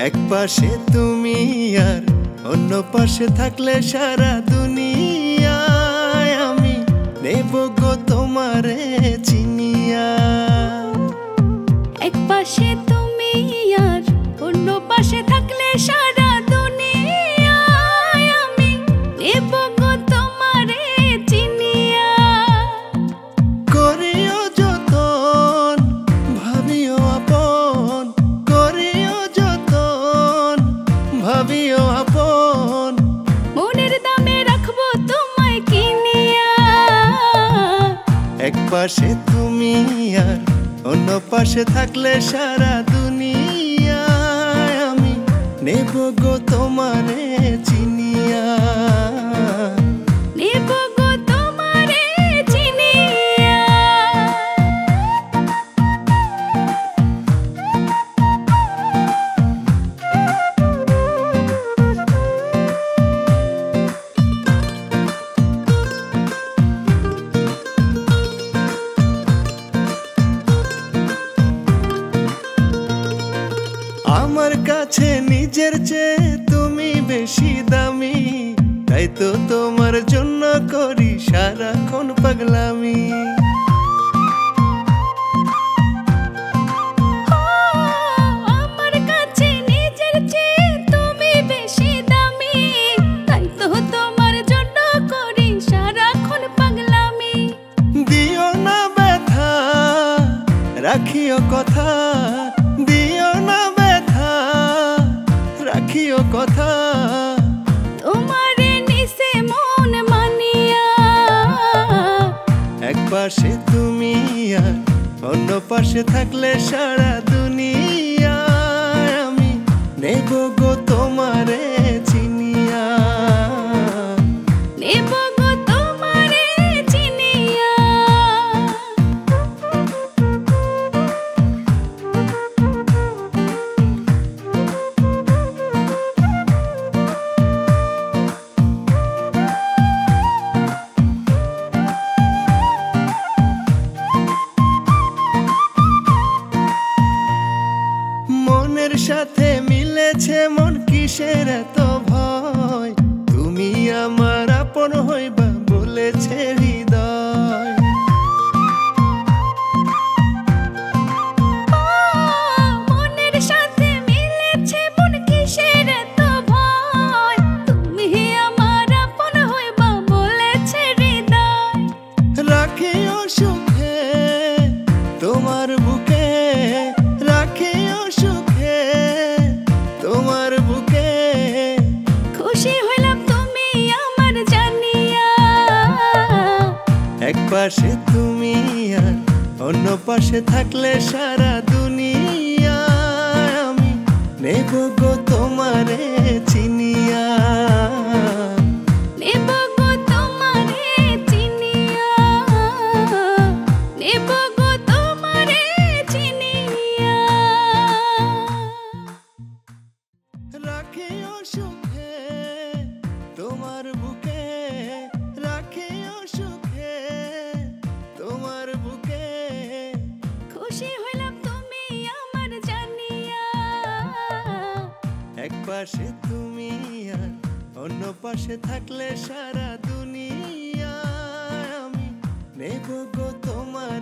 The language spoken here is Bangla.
এক পাশে তুমি আর অন্য পাশে থাকলে সারা দুনিয়ায় আমি নেব গো তোমারে চিনিয়া। এক পাশে তুমি আর অন্য পাশে থাকলে সারা দুনিয়ায় আমি নেব গো তোমারে চিনিয়া। করিও যতন ভাবিও আপন, করিও যতন ভাবিও আপন, মনের দামে রাখবো তোমায় কিনিয়া। এক পাশে তুমি আর অন্য পাশে থাকলে সারা দুনিয়ায় আমি নেব গো তোমারে চিনিয়া। নেব গো তোমারে চিনিয়া। আমার কাছে নিজের চেয়ে তুমি বেশি দামি, তাই তো তোমার জন্য করি সারাক্ষণ পাগলামি। আমার কাছে নিজের চেয়ে তুমি বেশি দামি, তাই তো তোমার জন্য করি সারাক্ষণ পাগলামি। দিও না ব্যথা রাখিও কথা, দিও না ব্যথা রাখিও কথা, তোমারে নিছে মন মানিয়া। এক পাশে তুমি আর অন্য পাশে থাকলে সারা দুনিয়ায় আমি নেব গো তোমারে চিনিয়া। নেব গো তোমারে চিনিয়া। মনের সাথে মিলেছে মন, কিসের এত ভয়, তুমি আমার আপন হইবা বলেছে হৃদয়। মনের সাথে মিলেছে মন, কিসের এত ভয়, তুমি আমার আপন হইবা বলেছে হৃদয়। রাখিও সুখে তোমার বুকে, রাখিও সুখে তোমার বুকে, খুশি হইলাম তুমি আমার জানিয়া। এক পাশে তুমি আর অন্য পাশে থাকলে সারা দুনিয়ায় আমি নেব গো তোমারে চিনিয়া। নেব গো তোমারে চিনিয়া। নেব গো তোমারে চিনিয়া। রাখিও সুখে তোমার বুকে, রাখিও সুখে তোমার বুকে, খুশি হইলাম তুমি আমার জানিয়া। এক পাশে তুমি আর অন্য পাশে থাকলে সারা দুনিয়ায় আমি নেব গো তোমার